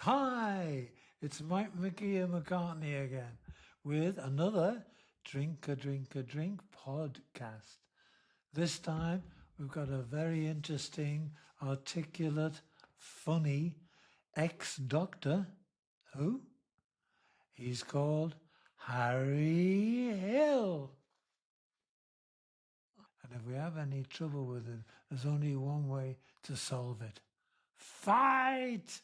Hi, it's McGear McCartney again with another Drink a Drink podcast. This time we've got a very interesting, articulate, funny ex-doctor. Who? He's called Harry Hill. And if we have any trouble with him, there's only one way to solve it. Fight!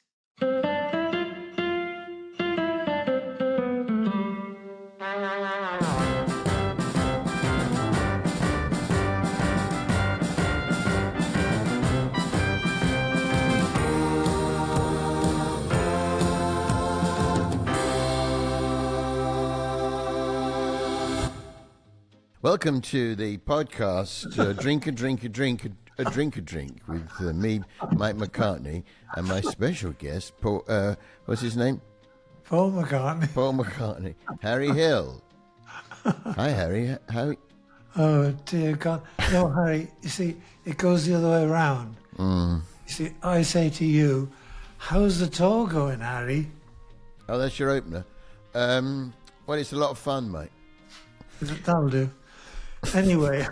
Welcome to the podcast, Drink a Drink with me, Mike McCartney, and my special guest, Paul, what's his name? Paul McCartney. Paul McCartney. Harry Hill. Hi, Harry. How? Oh, dear God. No, Harry, you see, it goes the other way around. You see, I say to you, how's the tour going, Harry? Oh, that's your opener. Well, it's a lot of fun, mate. That'll do. Anyway,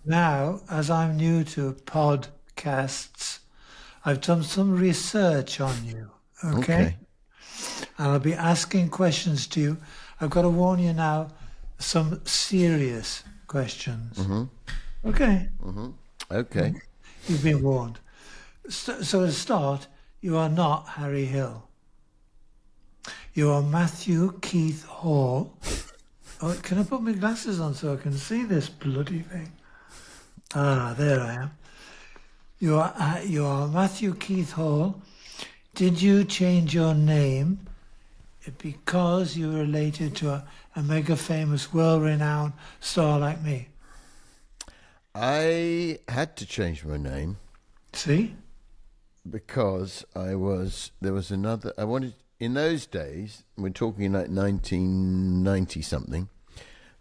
now, as I'm new to podcasts, I've done some research on you, okay? And I'll be asking questions to you. I've got to warn you now, some serious questions. Okay? Okay. You've been warned. So to start, you are not Harry Hill. You are Matthew Keith Hall. Oh, can I put my glasses on so I can see this bloody thing? Ah, there I am. You are Matthew Keith Hall. Did you change your name because you were related to a mega famous, world-renowned star like me? I had to change my name. See? Because I wanted, in those days, we're talking like 1990 something,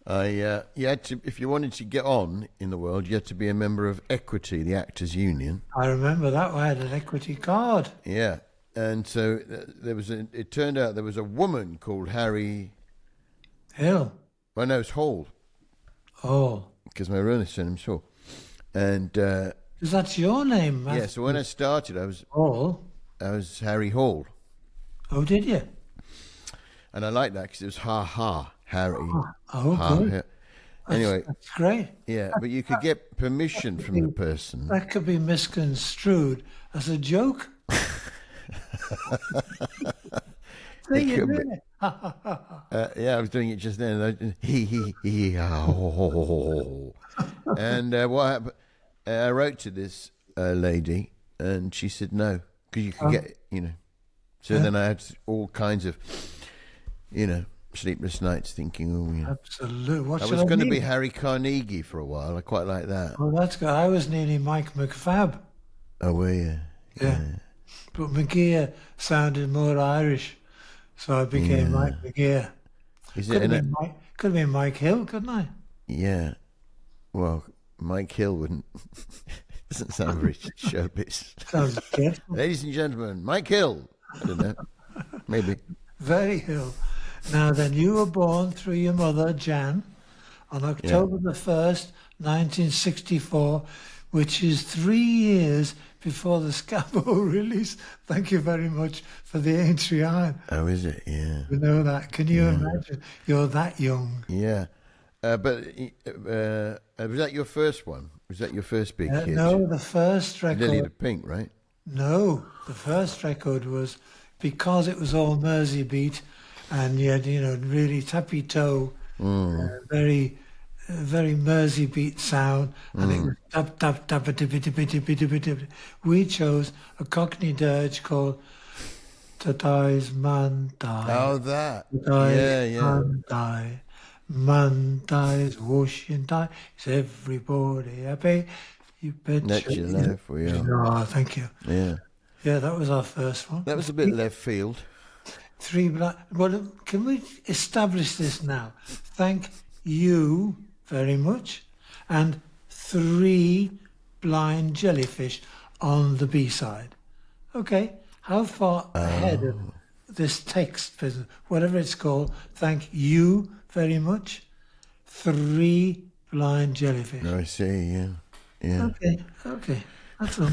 you had to, if you wanted to get on in the world, you had to be a member of Equity, the Actors Union. I remember that. I had an Equity card. Yeah. And so it turned out there was a woman called Harry Hill. My name was Hall. Oh. Because my real surname's Hall. And because that's your name, Matthew. Yeah, so when I started, I was Harry Hall. Oh, did you? And I liked that because it was Harry. Oh, good. Anyway. That's great. Yeah, but you could get permission from the person. That could be misconstrued as a joke. It could be. Yeah, I was doing it just then. And what happened? I wrote to this lady, and she said no, because you could get, So then I had all kinds of, sleepless nights thinking, Absolutely. I was going to be Harry Carnegie for a while. I quite like that. Oh, that's good. I was nearly Mike McFab. Oh, were you? Yeah. But McGear sounded more Irish, so I became Mike McGear. Could have been Mike Hill, couldn't I? Yeah. Well, Mike Hill wouldn't. Doesn't sound very showbiz. Sounds good. Ladies and gentlemen, Mike Hill. I don't know. Maybe. Very Hill. Now then, you were born through your mother, Jan, on October the 1st, 1964, which is 3 years before the Scaffold release. Thank you very much for the entry on. Oh, is it? Yeah. You know that. Can you imagine? You're that young. Yeah. But was that your first one? Was that your first big hit? No, the first record. Lily the Pink, right? No, the first record was, because it was all Mersey beat, and you had, really tappy toe, very Mersey beat sound, and it was tap tap tap tippy tippy tippy tippy tippy. We chose a Cockney dirge called "Tadai's Man Die." Oh, that. Man Die. Man dies, whoosh and die. Is everybody happy? You bet. That's your life, we are. Oh, thank you. Yeah. Yeah, that was our first one. That was a bit left field. Well, can we establish this now? Thank you very much. And 3 blind jellyfish on the B-side. Okay. how far ahead of this text business, whatever it's called, thank you very much, 3 blind jellyfish. I see, yeah. Okay, that's all.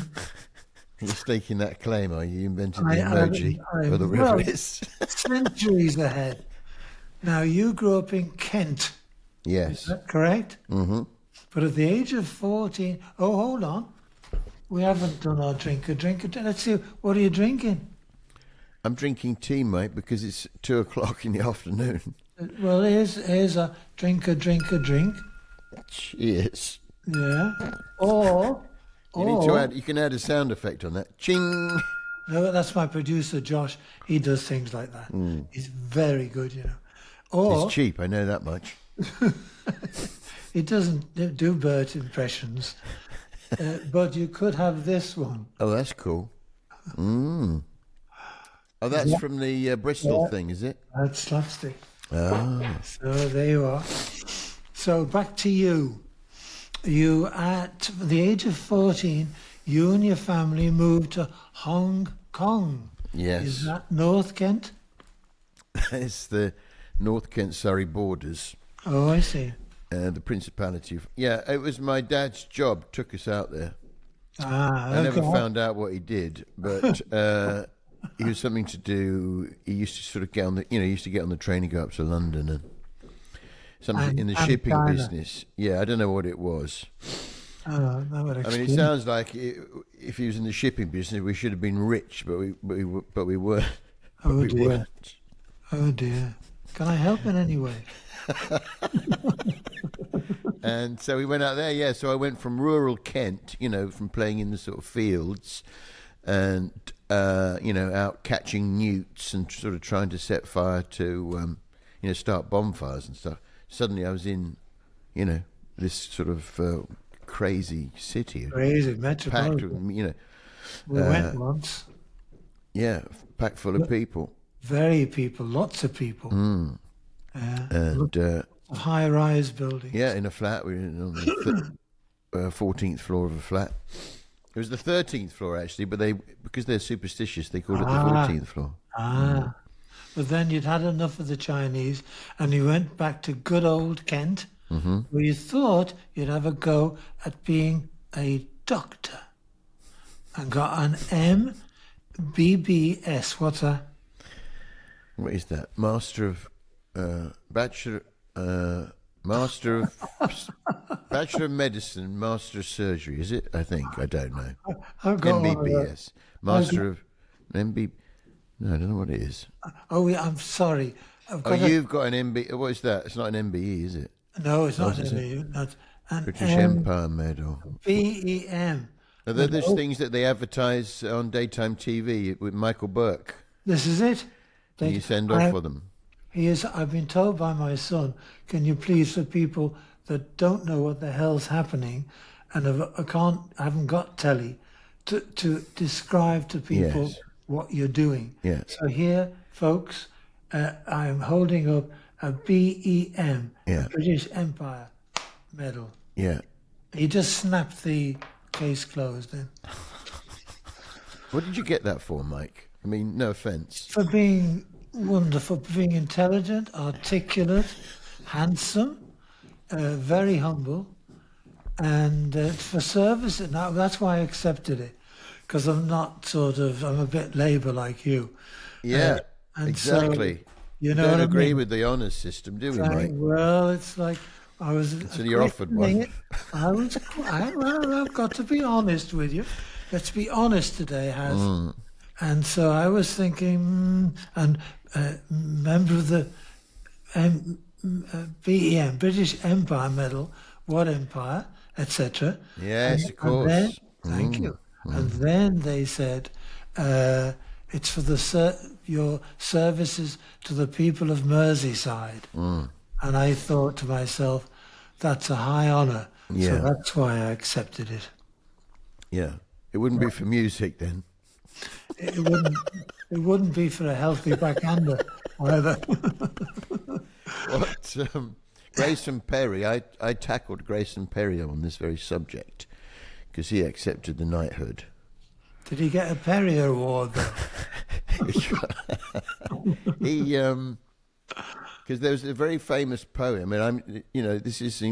You're staking that claim, are you? You invented the emoji or the river is. Centuries ahead. Now, you grew up in Kent. Yes. Is that correct? Mm-hmm. But at the age of 14... Oh, hold on. We haven't done our drink. Let's see, what are you drinking? I'm drinking tea, mate, because it's 2:00 in the afternoon. Well, here's a drink. Cheers. Yeah. Or... You can add a sound effect on that. Ching! No, that's my producer, Josh. He does things like that. He's very good, you know. Or... It's cheap, I know that much. He doesn't do Bert impressions. But you could have this one. Oh, that's cool. Oh, that's from the Bristol thing, is it? That's slapstick. Oh. So there you are. So back to you. You, at the age of 14, you and your family moved to Hong Kong. Yes. Is that North Kent? It's the North Kent Surrey borders. Oh, I see. The Principality of... Yeah, it was my dad's job, took us out there. I never found out what he did, but he was something to do... He used to sort of get on the... he used to get on the train and go up to London and... Something in the shipping business. Yeah, I don't know what it was. That would explain. I mean, it sounds like if he was in the shipping business, we should have been rich, but we weren't. Oh, dear. Oh, dear. Can I help in any way? And so we went out there, yeah. So I went from rural Kent, from playing in the sort of fields and, out catching newts and sort of trying to set fire to, start bonfires and stuff. Suddenly I was in, this sort of crazy city. Crazy, packed metropolitan. with, We went once. Yeah, packed full of people. Lots of people. And high-rise buildings. yeah, in a flat. We were on the 14th floor of a flat. It was the 13th floor actually, but because they're superstitious, they called it the 14th floor. But then you'd had enough of the Chinese, and you went back to good old Kent, where you thought you'd have a go at being a doctor, and got an MBBS. What's that? What is that? Bachelor of Medicine, Master of Surgery, is it? I think. I don't know. MBBS. Master of MB. No, I don't know what it is. Oh, yeah, I'm sorry. You've got an MB. What is that? It's not an MBE, is it? No, it's not an MBE. Not an British Empire Medal. BEM. Are there those things that they advertise on daytime TV with Michael Burke? This is it. And you send off for them. I've been told by my son, can you please, for people that don't know what the hell's happening and haven't got telly, to describe to people what you're doing. Yeah. So here, folks, I'm holding up a BEM, a British Empire medal. Yeah. He just snapped the case closed then. What did you get that for, Mike? I mean, no offence. For being wonderful, being intelligent, articulate, handsome, very humble, and for service. Now, that's why I accepted it, because I'm a bit Labour like you. Yeah, exactly. So, you know, don't agree with the honours system, do we, Mike? Well, it's like I was. So you're offered one. I've got to be honest with you. Let's be honest today, Has. And so I was thinking, member of the BEM, British Empire Medal, what empire, etc. Yes, of course. Then, thank you. And then they said, it's for your services to the people of Merseyside. And I thought to myself, that's a high honour. Yeah. So that's why I accepted it. Yeah. It wouldn't be for music then. It wouldn't be for a healthy backhander either. Grayson Perry, I tackled Grayson Perry on this very subject because he accepted the knighthood. Did he get a Perry Award though? He because there was a very famous poem, and this is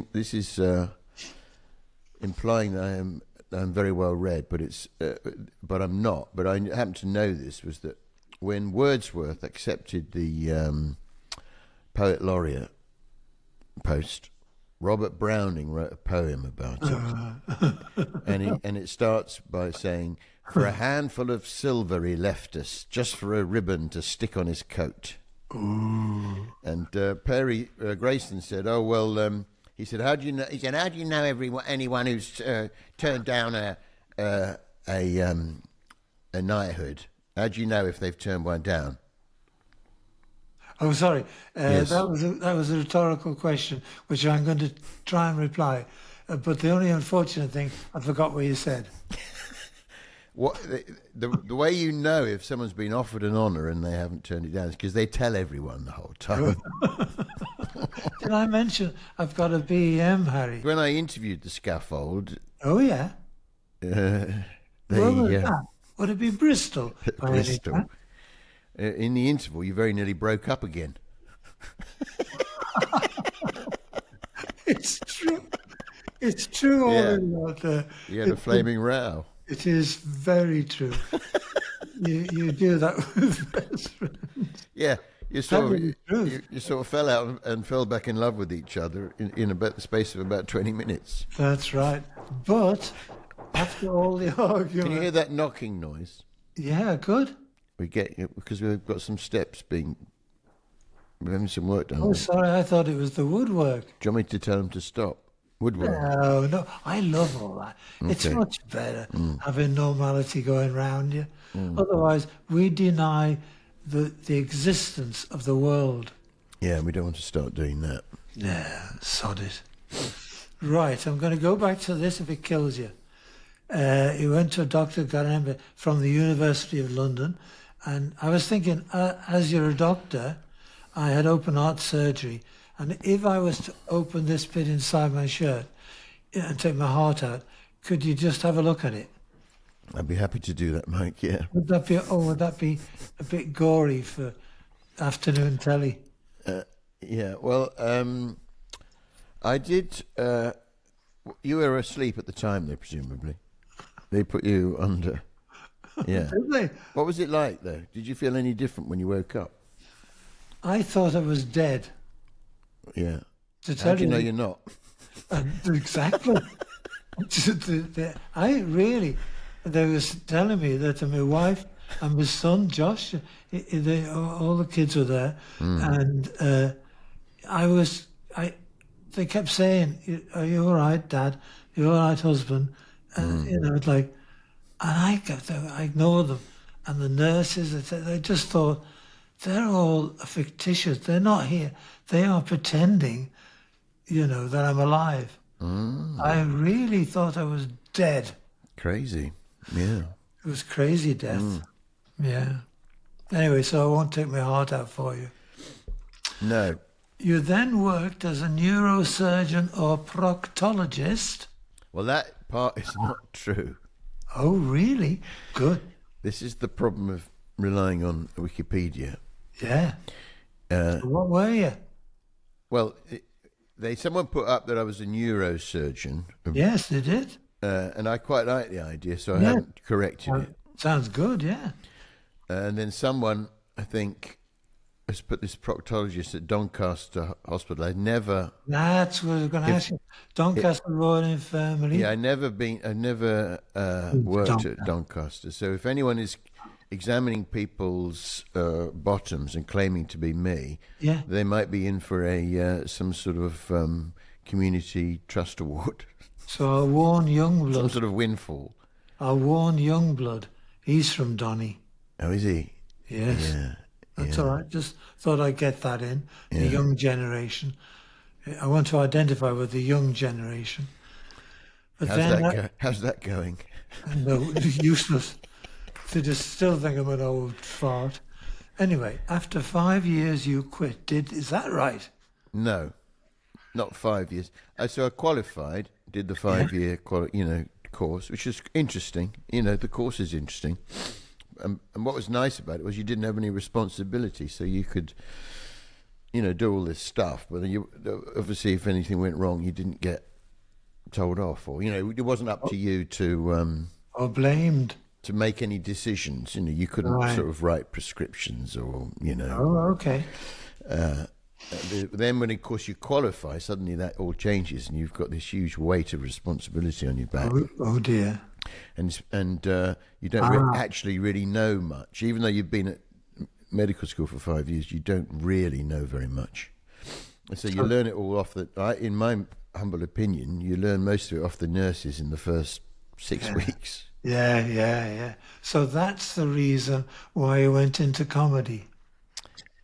implying that I'm very well read, but I'm not. But I happen to know this was that when Wordsworth accepted the Poet Laureate post, Robert Browning wrote a poem about it, and it starts by saying, "For a handful of silver he left us, just for a ribbon to stick on his coat." Ooh. And Perry Grayson said, "Oh well," he said, "How do you know?" He said, "How do you know anyone who's turned down a knighthood? How do you know if they've turned one down?" Oh, sorry. Yes. That was a rhetorical question, which I'm going to try and reply. But the only unfortunate thing, I forgot what you said. What the way you know if someone's been offered an honour and they haven't turned it down is because they tell everyone the whole time. Did I mention I've got a BEM, Harry? When I interviewed the Scaffold, Oh, yeah. Where was that? Would it be Bristol? by any Bristol. chance? In the interval, you very nearly broke up again. It's true. It's true all Yeah. in that. You had a flaming row. It is very true. you do that with best friends. Yeah, you Tell me the truth. you sort of fell out and fell back in love with each other in about the space of about 20 minutes. That's right. But after all the argument... Can you hear that knocking noise? Yeah, good. We get it because we've got some steps we're having some work done. Oh, sorry, I thought it was the woodwork. Do you want me to tell them to stop? Woodwork. No, I love all that. It's Okay. much better having normality going round you. Otherwise, we deny the existence of the world. Yeah, we don't want to start doing that. Yeah, sod it. Right, I'm going to go back to this if it kills you. He went to a doctor, got an MBA from the University of London, and I was thinking, as you're a doctor, I had open heart surgery, and if I was to open this bit inside my shirt and take my heart out, could you just have a look at it? I'd be happy to do that, Mike. Yeah. Would that be a bit gory for afternoon telly? Yeah. Well, I did. You were asleep at the time, though, presumably. They put you under. Yeah. Did they? What was it like, though? Did you feel any different when you woke up? I thought I was dead. Yeah. To How tell do you you know you're not? Exactly. I really, they was telling me that my wife and my son Josh, all the kids were there, and they kept saying, "Are you all right, Dad? You all right, husband?" And it's like, and I ignored them, and the nurses, they just thought they're all fictitious. They're not here. They are pretending, that I'm alive. I really thought I was dead. Crazy. Yeah. It was crazy death. Yeah. Anyway, so I won't take my heart out for you. No. You then worked as a neurosurgeon or proctologist. Well, that part is not true. Oh, really? Good. This is the problem of relying on Wikipedia. Yeah. What were you? Well, someone put up that I was a neurosurgeon. Yes, they did. And I quite like the idea, so I haven't corrected it. Sounds good, yeah. And then someone, I think, has put this proctologist at Doncaster Hospital. I'd never... That's what I was going to ask you. Doncaster Royal Infirmary. Yeah, I've never worked at Doncaster. So if anyone is examining people's bottoms and claiming to be me, they might be in for some sort of community trust award. So I'll warn Youngblood. Some sort of windfall. I'll warn Youngblood. He's from Donny. Oh, is he? Yes. Yeah. That's all right. Just thought I'd get that in. The young generation. I want to identify with the young generation. But How's that going? No, useless. They just still think I'm an old fart. Anyway, after 5 years you quit. Is that right? No, not 5 years. So I qualified, did the 5 year, course, which is interesting. The course is interesting. And what was nice about it was you didn't have any responsibility, so you could, do all this stuff. But obviously, if anything went wrong, you didn't get told off, or it wasn't up to you to or blamed to make any decisions. You couldn't sort of write prescriptions, or Oh, okay. Then when, of course, you qualify, suddenly that all changes, and you've got this huge weight of responsibility on your back. Oh dear. And you don't actually really know much, even though you've been at medical school for 5 years. You don't really know very much, and so you learn it all off in my humble opinion, you learn most of it off the nurses in the first 6 weeks. Yeah. So that's the reason why you went into comedy.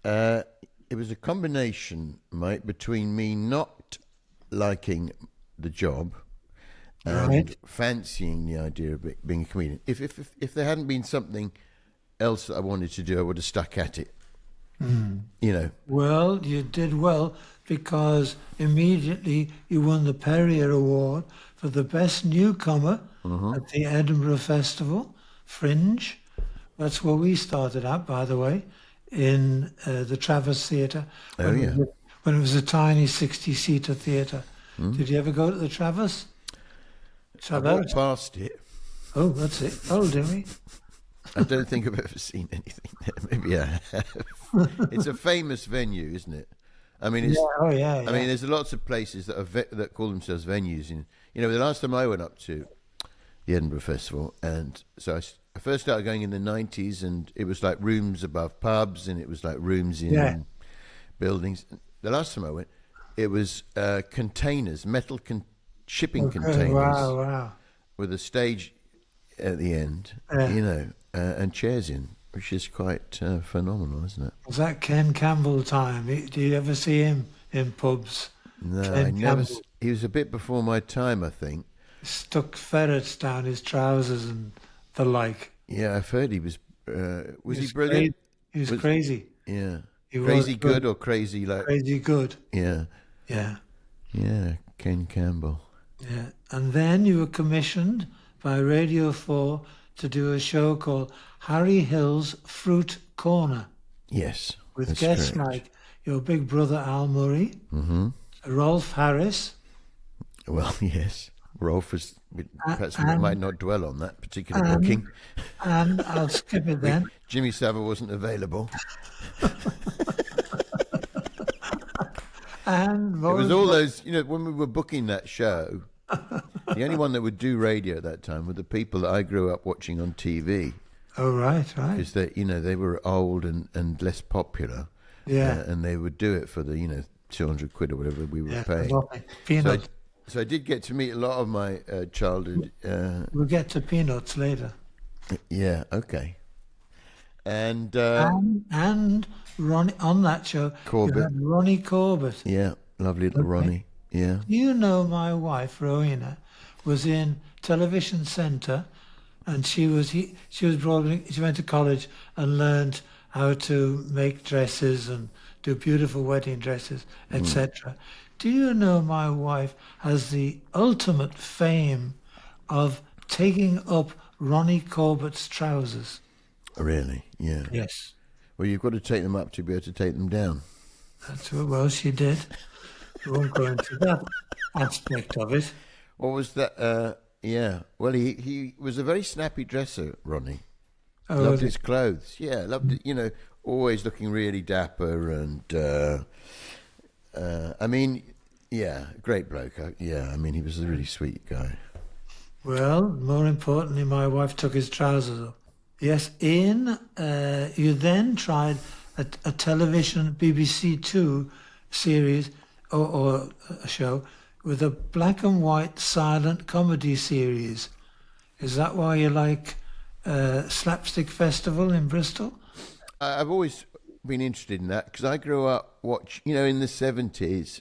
It was a combination, mate, between me not liking the job and fancying the idea of being a comedian. If there hadn't been something else that I wanted to do, I would have stuck at it. Well, you did well, because immediately you won the Perrier Award for the best newcomer at the Edinburgh Festival, Fringe. That's where we started at, by the way, in the Traverse Theatre. When it was a tiny 60-seater theatre. Did you ever go to the Traverse? I walked past it. Oh, that's it. Oh, did we? I don't think I've ever seen anything there. Maybe I have. It's a famous venue, isn't it? I mean, it's, yeah. I mean, there's lots of places that call themselves venues. The last time I went up to the Edinburgh Festival, and so I first started going in the 90s, and it was like rooms above pubs, and it was like rooms in buildings. The last time I went, it was containers, metal shipping containers. Wow. With a stage at the end, and chairs in, which is quite phenomenal, isn't it? Was that Ken Campbell time? Do you ever see him in pubs? No, Ken I never. Campbell He was a bit before my time, I think. stuck ferrets down his trousers and the like. Yeah, I've heard he was. Was he brilliant? He was crazy. Yeah. He Crazy was good or crazy like? Crazy good. Yeah. Yeah. Ken Campbell. Yeah. And then you were commissioned by Radio 4 to do a show called Harry Hill's Fruit Corner. Yes. With that's guests correct. like your big brother Al Murray, Rolf Harris. Well, yes. Rolf was. Perhaps we might not dwell on that particular booking. And I'll skip it then. Jimmy Savile wasn't available. And It was all those, when we were booking that show, the only one that would do radio at that time were the people that I grew up watching on TV. Oh, right. Because they were old and less popular. Yeah. And they would do it for the, 200 quid or whatever we were paying. Peanuts. So I did get to meet a lot of my childhood. We'll get to Peanuts later. Yeah, okay. And Ronnie, on that show, Corbett. you had Ronnie Corbett. Yeah, lovely little Ronnie. Yeah. My wife, Rowena, was in Television Centre, and she went to college and learned how to make dresses and do beautiful wedding dresses, etc. Do you know my wife has the ultimate fame of taking up Ronnie Corbett's trousers? Really? Yeah. Yes. Well, you've got to take them up to be able to take them down. That's what, well, she did. We won't go into that aspect of it. What was that? Yeah. Well, he was a very snappy dresser, Ronnie. Oh, Loved his clothes. Yeah, loved it. Always looking really dapper and... I mean, yeah, great bloke. He was a really sweet guy. Well, more importantly, my wife took his trousers up. Yes, Ian, you then tried a television BBC Two series or a show with a black and white silent comedy series. Is that why you like Slapstick Festival in Bristol? I've always been interested in that because I grew up in the 70s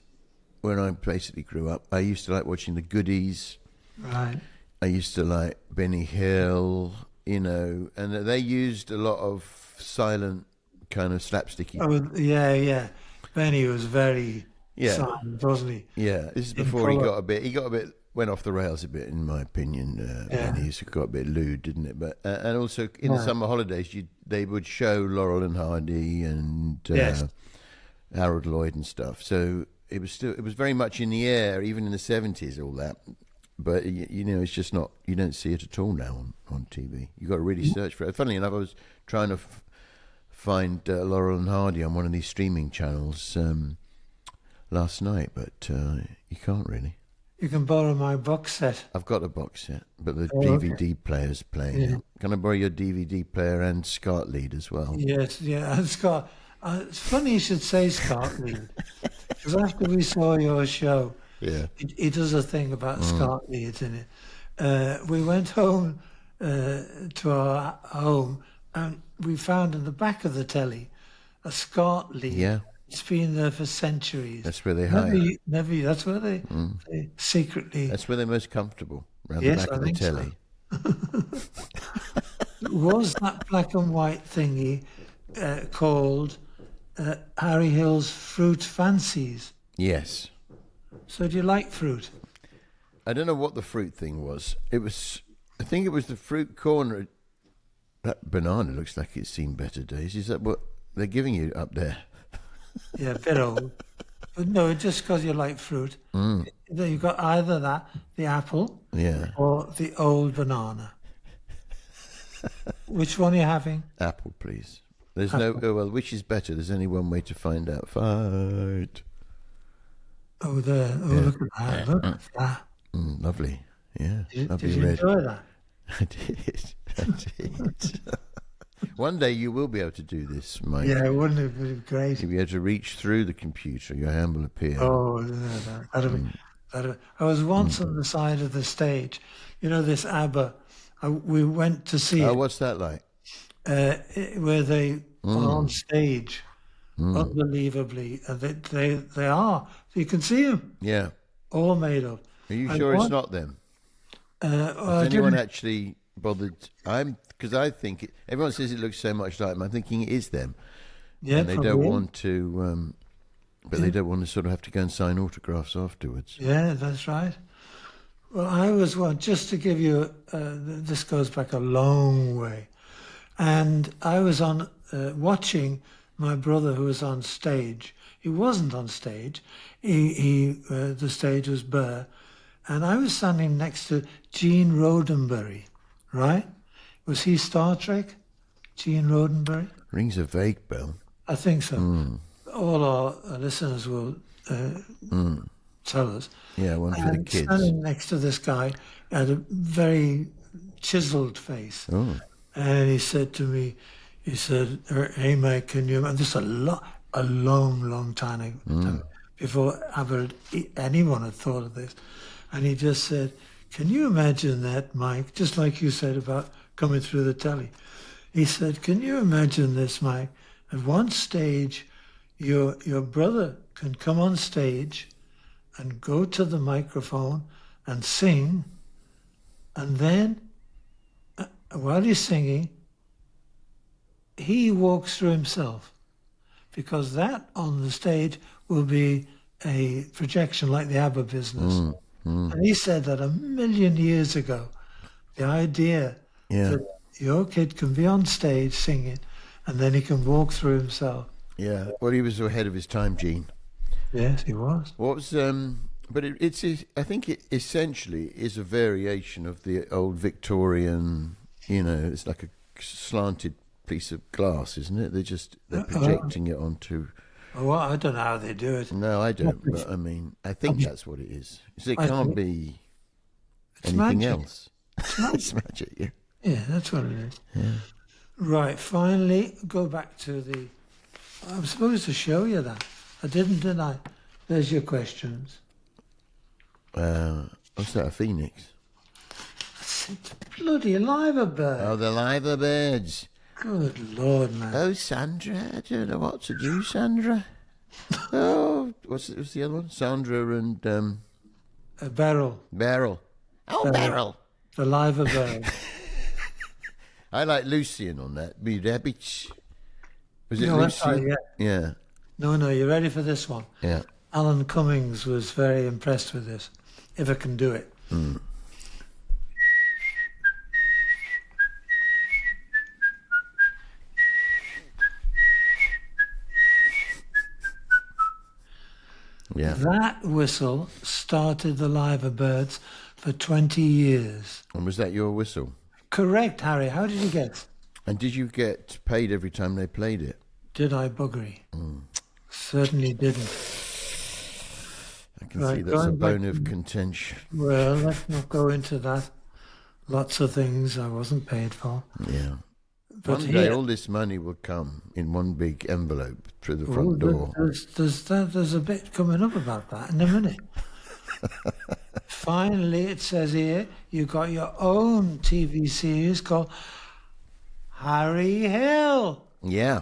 when I basically grew up. I used to like watching the Goodies. Right. I used to like Benny Hill, and they used a lot of silent kind of slapsticky. Oh, yeah. Benny was very silent, wasn't he? Yeah, this is before he got a bit went off the rails a bit, in my opinion. Yeah. And he's got a bit lewd, didn't it? But and also in the summer holidays, they would show Laurel and Hardy and Yes. Harold Lloyd and stuff. So it was very much in the air, even in the 70s, all that. But it's just not. You don't see it at all now on TV. You got to really search for it. Funnily enough, I was trying to find Laurel and Hardy on one of these streaming channels last night, but you can't really. You can borrow my box set. I've got a box set, but the DVD player's playing it. Can I borrow your DVD player and SCART lead as well? Yes, yeah. And Scott, it's funny you should say SCART lead, because after we saw your show, he does a thing about SCART leads in it. We went home to our home, and we found in the back of the telly a SCART lead. Yeah. It's been there for centuries. That's where they hide. That's where they secretly. That's where they're most comfortable, around the back of the telly. Was that black and white thingy called Harry Hill's Fruit Fancies? Yes. So do you like fruit? I don't know what the fruit thing was. I think it was the fruit corner. That banana looks like it's seen better days. Is that what they're giving you up there? Yeah, a bit old. But no, just because you like fruit. You've got either that, the apple, or the old banana. Which one are you having? Apple, please. There's no. Oh, well, which is better? There's only one way to find out. Fight. Oh, there. Oh, look at that. Look at that. Lovely. Yeah. Did you enjoy that? I did. One day you will be able to do this, Mike. Yeah, wouldn't it be great? You'll be able to reach through the computer. Your hand will appear. Oh, that'd be. I was once on the side of the stage. You know this ABBA. We went to see it. What's that like? Where they are on stage, unbelievably, and they are. You can see them. Yeah. All made up. Are you sure it's not them? Has anyone actually bothered? Because I think everyone says it looks so much like them. I'm thinking it is them. Yeah, and they don't want to. But they don't want to sort of have to go and sign autographs afterwards. Yeah, that's right. Well, I was one, just to give you, this goes back a long way. And I was on watching my brother who was on stage. He wasn't on stage. The stage was bare. And I was standing next to Gene Roddenberry, right? Was he Star Trek? Gene Roddenberry? Rings a vague bell. I think so. All our listeners will tell us. Yeah, one for the kids. Standing next to this guy had a very chiseled face. Oh. And he said to me, hey, mate, can you... And this is a long time before anyone had thought of this. And he just said, can you imagine that, Mike? Just like you said about coming through the telly. He said, can you imagine this, Mike? At one stage, your brother can come on stage and go to the microphone and sing, and then while he's singing, he walks through himself, because that on the stage will be a projection like the ABBA business. And he said that 1,000,000 years ago, the idea that your kid can be on stage singing and then he can walk through himself. Yeah, well, he was ahead of his time, Gene. Yes, he was. What was but I think it essentially is a variation of the old Victorian. It's like a slanted piece of glass, isn't it? They're projecting it onto. Well, I don't know how they do it. No, I don't. But I mean, I think that's what it is. It can't be anything magic. else. It's magic, yeah. Yeah, that's what it is. Yeah. Right, finally, go back to I'm supposed to show you that. I didn't I? There's your questions. What's that, a phoenix? It's bloody liver bird. Oh, the liver birds. Good Lord, man. Oh, Sandra, I don't know what to do, Sandra. Oh, what's the other one? Sandra and... Beryl. Beryl. Oh, Beryl. The liver bird. I like Lucian on that. Me rabbits. Was it No, that's Lucian? right, Yeah. No, you ready for this one? Yeah. Alan Cummings was very impressed with this, if I can do it. Yeah. That whistle started the Liver Birds for 20 years. And was that your whistle? Correct, Harry. How did you guess? And did you get paid every time they played it? Did I, buggery? Certainly didn't. I can see that's a bone of contention. Well, let's not go into that. Lots of things I wasn't paid for. Yeah. But One day all this money will come in one big envelope through the front door. There's a bit coming up about that in a minute. Finally, it says here, you got your own TV series called Harry Hill. Yeah.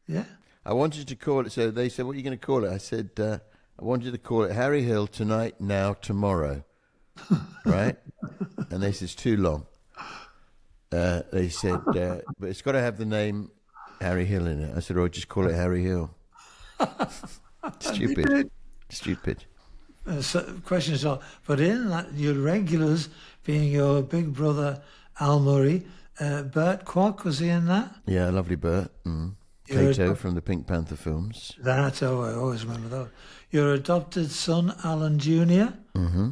Yeah. I wanted to call it, so they said, what are you going to call it? I said, I wanted to call it Harry Hill Tonight, Now, Tomorrow. Right? And they said, it's too long. They said, but it's got to have the name Harry Hill in it. I said, just call it Harry Hill. Stupid. So questions are, but in that, your regulars being your big brother Al Murray, Bert Kwok, was he in that? Yeah, lovely Bert. Kato from the Pink Panther films. I always remember that. Your adopted son Alan Jr. Mm-hmm.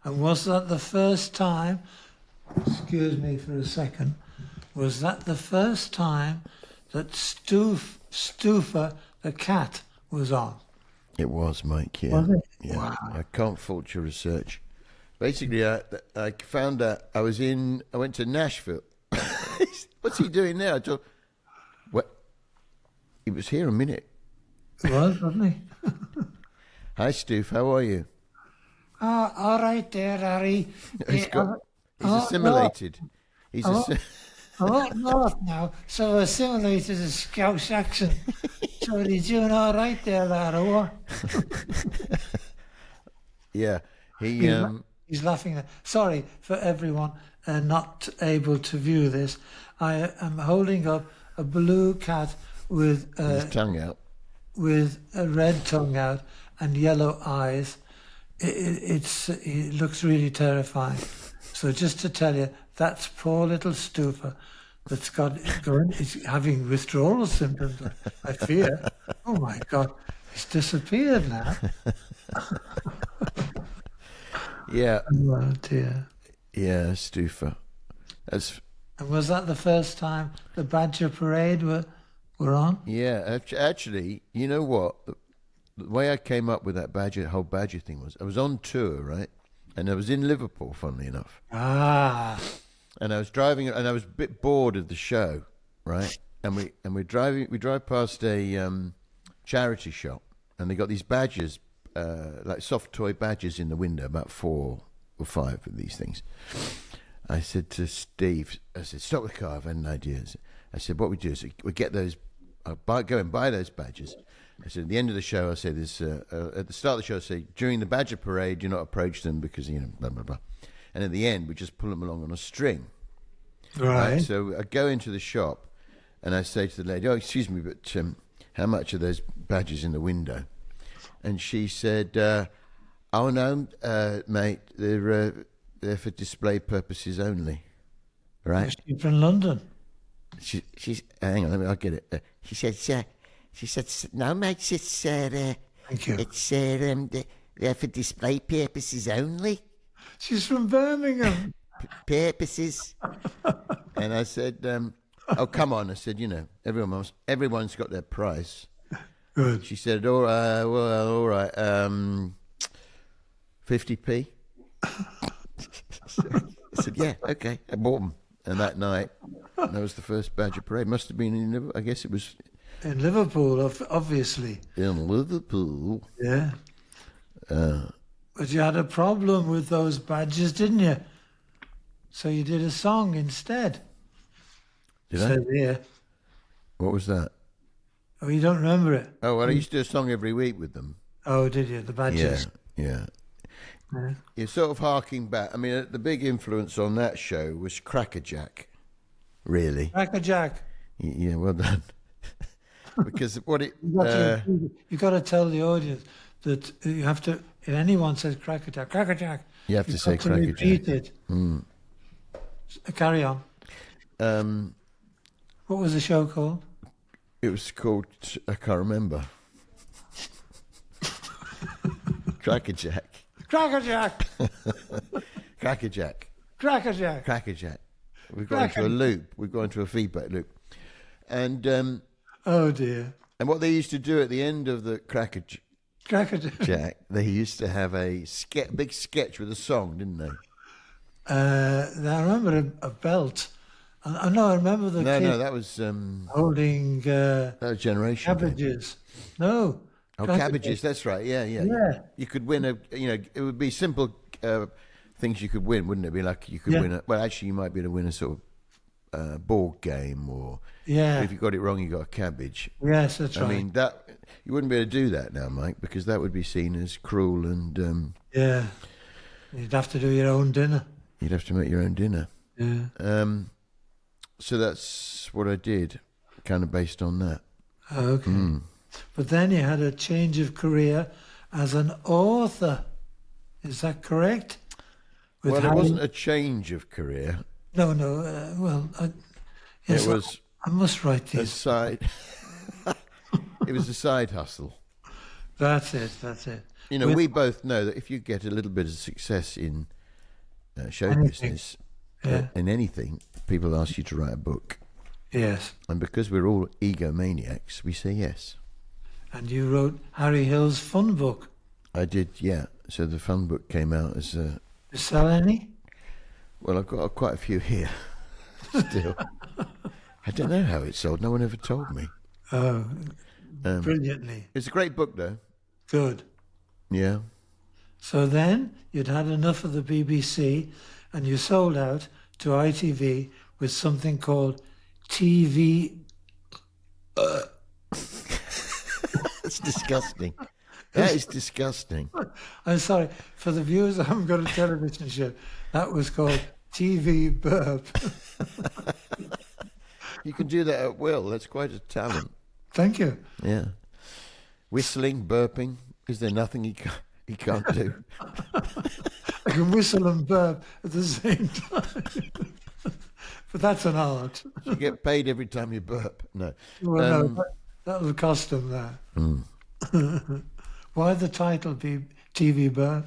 And was that the first time? Excuse me for a second. Was that the first time that Stuffer the cat was on? It was, Mike. Yeah. Was it? Yeah. Wow. I can't fault your research. Basically, I found out I went to Nashville. What's he doing now? I thought, what? He was here a minute. It was, wasn't he? Hi, Stoof. How are you? All right there, Harry. He's assimilated. He's I'm up north now, so assimilated a Scouse accent. So he's doing all right there, lad, or what? Yeah. He's laughing. Sorry for everyone not able to view this. I am holding up a blue cat with his tongue out. With a red tongue out and yellow eyes. It looks really terrifying. So just to tell you, that's poor little Stuffer that's is having withdrawal symptoms, I fear. Oh my God, he's disappeared now. Yeah. Oh dear. Yeah, Stuffer. And was that the first time the Badger Parade were on? Yeah, actually, you know what? The way I came up with that whole Badger thing was I was on tour, right? And I was in Liverpool, funnily enough. And I was driving, and I was a bit bored of the show, right? And we drive past a charity shop, and they got these badgers, like soft toy badgers in the window, about 4 or 5 of these things. I said to Steve, stop the car, I've had an idea. I said, what we do is we get those, go and buy those badgers. I said, at the end of the show, I say this, at the start of the show, I say, during the Badger Parade, do not approach them because, blah, blah, blah. And at the end, we just pull them along on a string. Right. So I go into the shop and I say to the lady, excuse me, but how much are those badgers in the window? And she said, oh, no, mate, they're for display purposes only. Right? She's from London. She's hang on, I'll get it. She said, no, mate, it's Thank you. It's they're for display purposes only. She's from Birmingham. Purposes. And I said, oh, come on. I said, everyone's got their price. Good. She said, all right, 50p. I said, yeah, okay. I bought them. And that night, that was the first Badger Parade. Must have been in Liverpool. I guess it was... In Liverpool, obviously. In Liverpool. Yeah. But you had a problem with those badges, didn't you? So you did a song instead. Did I? Said here. What was that? Oh, you don't remember it? Oh, well, I used to do a song every week with them. Oh, did you? The badges? Yeah. You're sort of harking back. I mean, the big influence on that show was Crackerjack, really. Crackerjack. Yeah, well done. Because what it... You've got to tell the audience that you have to, if anyone says crackerjack, You have to you've say got to repeat crackerjack. it. Carry on. What was the show called? It was called, I can't remember. Crackerjack. Crackerjack! Crackerjack. Crackerjack! Crackerjack. We've gone into a loop. We've gone into a feedback loop. And Oh dear. and what they used to do at the end of the Crackerjack, Crackerjack. they used to have a big sketch with a song, didn't they? I remember a belt. I remember the kid No, that was holding that was Generation Game. cabbages. No. Oh, cabbages. That's right. Yeah. Yeah. You could win it would be simple things you could win, wouldn't it? Be like you could win well, actually, you might be able to win a sort of board game, or if you got it wrong, you got a cabbage. Yes, that's right. I mean, that you wouldn't be able to do that now, Mike, because that would be seen as cruel and yeah. You'd have to do your own dinner. you'd have to make your own dinner. Yeah. So that's what I did, kind of based on that. Okay. But then you had a change of career as an author. Is that correct? Well, it wasn't a change of career. No. Yes, It was I must write a these. side. It was a side hustle. That's it. You know, we both know that if you get a little bit of success in show Anything. business, Yeah. in anything, people ask you to write a book. Yes. And because we're all egomaniacs, we say yes. And you wrote Harry Hill's fun book. I did, yeah. So the fun book came out as a... Did you sell any? Well, I've got quite a few here still. I don't know how it sold. No one ever told me. Oh, brilliantly. It's a great book, though. Good. Yeah. So then you'd had enough of the BBC and you sold out to ITV with something called TV. That's disgusting. That is disgusting. I'm sorry, for the viewers that haven't got a television show, that was called TV Burp. You can do that at will. That's quite a talent. Thank you. Yeah. Whistling, burping. Is there nothing he can't do? I can whistle and burp at the same time. But that's an art. You get paid every time you burp. No. Well, no, that'll cost them that. Why the title be TV Burp?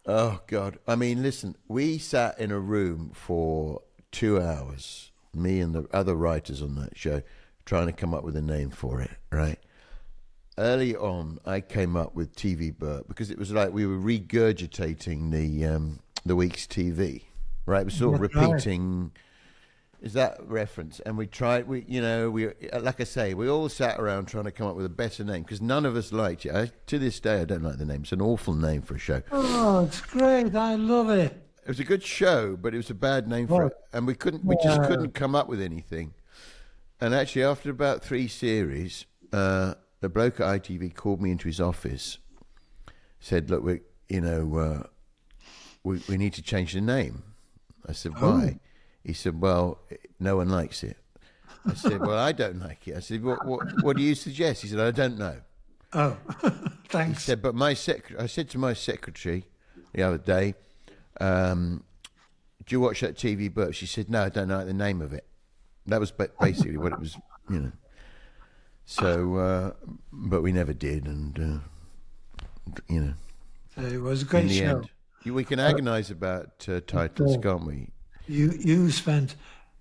Oh, God. I mean, listen, we sat in a room for 2 hours, me and the other writers on that show, trying to come up with a name for it, right? Early on, I came up with TV Burp because it was like we were regurgitating the week's TV, right? It was sort of repeating... Is that reference? And we tried, we like I say, we all sat around trying to come up with a better name because none of us liked it. To this day, I don't like the name. It's an awful name for a show. Oh, it's great. I love it. It was a good show, but it was a bad name for it. And we just couldn't come up with anything. And actually, after about 3 series, the bloke at ITV called me into his office, said, look, we need to change the name. I said, why? He said, well, no one likes it. I said, well, I don't like it. I said, what do you suggest? He said, I don't know. Oh, thanks. He said, but I said to my secretary the other day, do you watch that TV Burp? She said, no, I don't like the name of it. That was basically what it was, So, but we never did, and, So it was a great in the show. end. We can agonise about titles, can't we? You spent,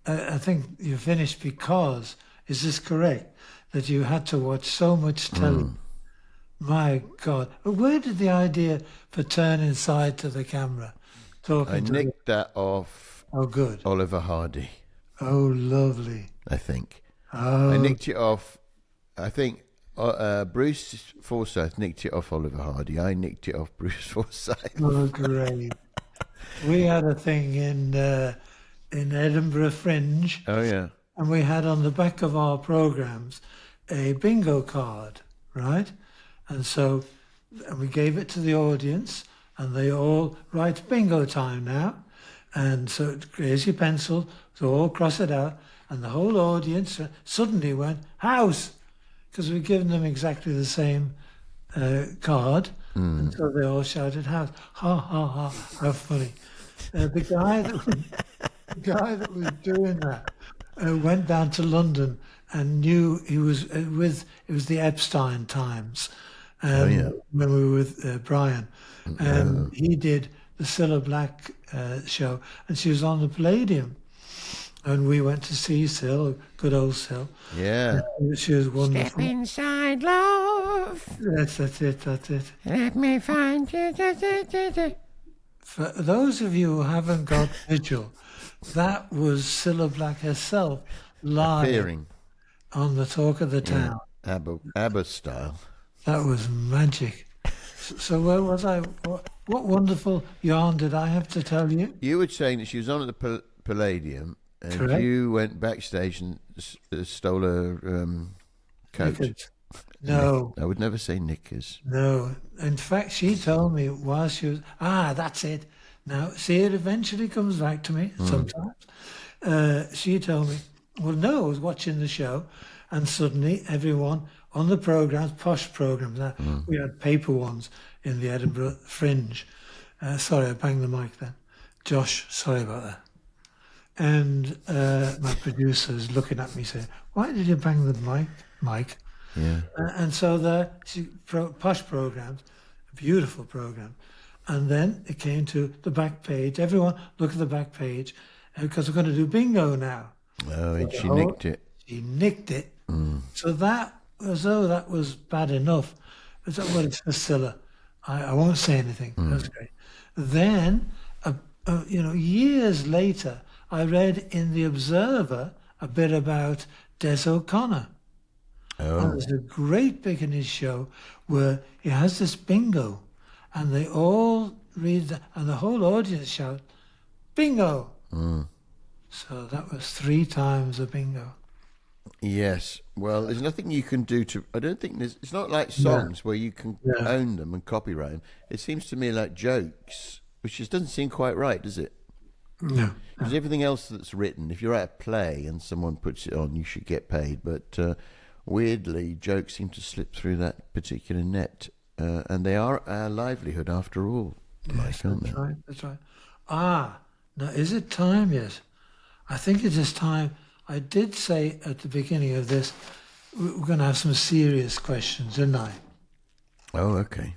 I think you finished because, is this correct, that you had to watch so much telly? My God. Where did the idea for turning side to the camera? I nicked that off good. Oliver Hardy, Oh, lovely. I think. Oh, I nicked it off, I think Bruce Forsyth nicked it off Oliver Hardy. I nicked it off Bruce Forsyth. oh great. We had a thing in Edinburgh Fringe. Oh, yeah. And we had on the back of our programs a bingo card, right? And so we gave it to the audience and they all write bingo time now. And so raise your pencil, so all cross it out. And the whole audience suddenly went, house, because we'd given them exactly the same card, and so they all shouted house. Ha ha ha! How funny! The guy that was doing that went down to London and knew he was it was the Epstein times when we were with Brian, and he did the Cilla Black show, and she was on the Palladium, and we went to see Sil, good old Sil. Yeah, she was wonderful. Step inside, love. That's it. Let me find you. For those of you who haven't got visual, that was Cilla Black herself live appearing on the Talk of the Town. ABBA style. That was magic. So where was I? What wonderful yarn did I have to tell you? You were saying that she was on at the Palladium, and Correct. you went backstage and stole her coat. Knickers. No. I would never say knickers. No. In fact, she told me while she was... that's it. Now, see, it eventually comes back to me sometimes. She told me, well, no, I was watching the show, and suddenly everyone on the programmes, posh programmes, we had paper ones in the Edinburgh Fringe. Sorry, I banged the mic then. Josh, sorry about that. And my producer's looking at me saying, why did you bang the mic? Yeah. And so posh programs, a beautiful program. And then it came to the back page. Everyone look at the back page because we're going to do bingo now. Oh, and she nicked it. She nicked it. So that, as though that was bad enough, it's it's for Scylla. I won't say anything. That's great. Then, years later, I read in The Observer a bit about Des O'Connor. Oh. There's a great bit in his show where he has this bingo, and they all read that, and the whole audience shout, bingo! So that was 3 times a bingo. Yes. Well, there's nothing you can do to... I don't think it's not like songs where you can own them and copyright them. It seems to me like jokes, which just doesn't seem quite right, does it? No. Because everything else that's written, if you're at a play and someone puts it on, you should get paid. But weirdly, jokes seem to slip through that particular net. And they are our livelihood after all. Yes, that's right. Now is it time yet? I think it is time. I did say at the beginning of this, we're going to have some serious questions, didn't I? Oh, okay.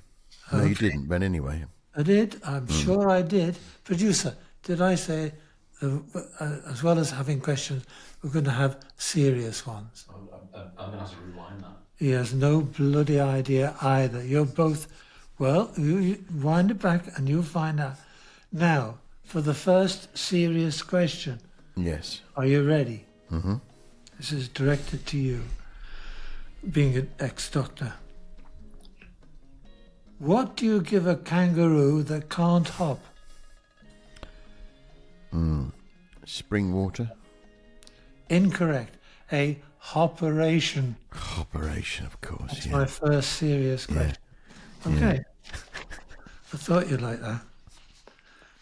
No, you didn't, but anyway. I did. I'm sure I did. Producer, did I say, as well as having questions, we're going to have serious ones? I'm going to have to rewind that. He has no bloody idea either. You're both, well, you wind it back and you'll find out. Now, for the first serious question. Yes. Are you ready? Mm-hmm. This is directed to you, being an ex-doctor. What do you give a kangaroo that can't hop? Spring water. Incorrect. A hopperation. Operation, of course. That's Yeah. my first serious question. Okay. I thought you'd like that.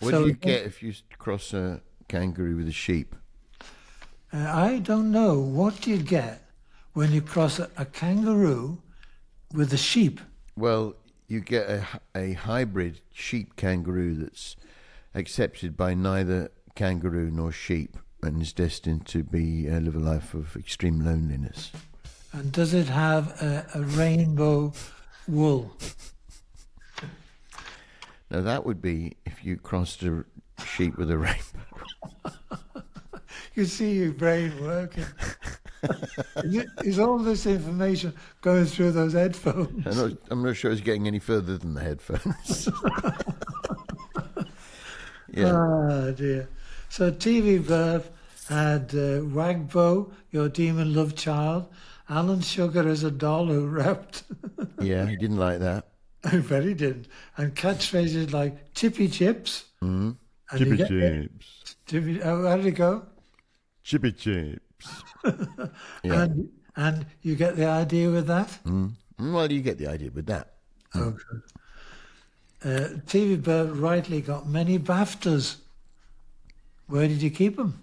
What do you get if you cross a kangaroo with a sheep? I don't know. What do you get when you cross a kangaroo with a sheep? Well, you get a hybrid sheep kangaroo that's accepted by neither kangaroo nor sheep and is destined to live a life of extreme loneliness. And does it have a rainbow wool? Now, that would be if you crossed a sheep with a rainbow. You see your brain working. Is all this information going through those headphones? I'm not sure it's getting any further than the headphones. Yeah. Ah, dear. So TV Burp had Wagbo, Your Demon Love Child, Alan Sugar as a doll who rapped. Yeah, he didn't like that. I bet he didn't. And catchphrases like Chippy Chips. Mm. And Chippy you get- chips. how did it go? Chippy chips. Yeah. And you get the idea with that? Well, you get the idea with that. Okay. TV Burp rightly got many BAFTAs. Where did you keep them?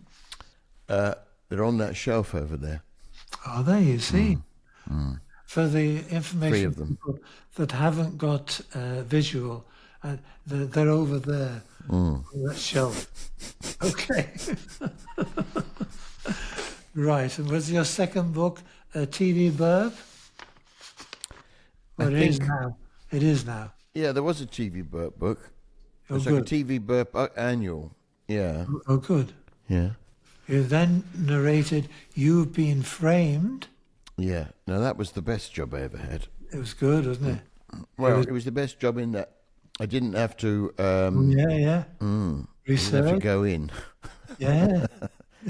They're on that shelf over there. Oh, there you see. for the information 3 of them. people that haven't got visual, they're over there on that shelf. Okay. Right. And was your second book a TV Burp? Well, it is now. It is now. Yeah, there was a TV Burp book. It Oh, was like a good. TV Burp annual. Yeah, Oh, good. yeah, You then narrated You've Been Framed. yeah. No, that was the best job I ever had. It was good, wasn't it? Well, it was the best job in that I didn't have to. Yeah. Didn't have to Research. go in. Yeah.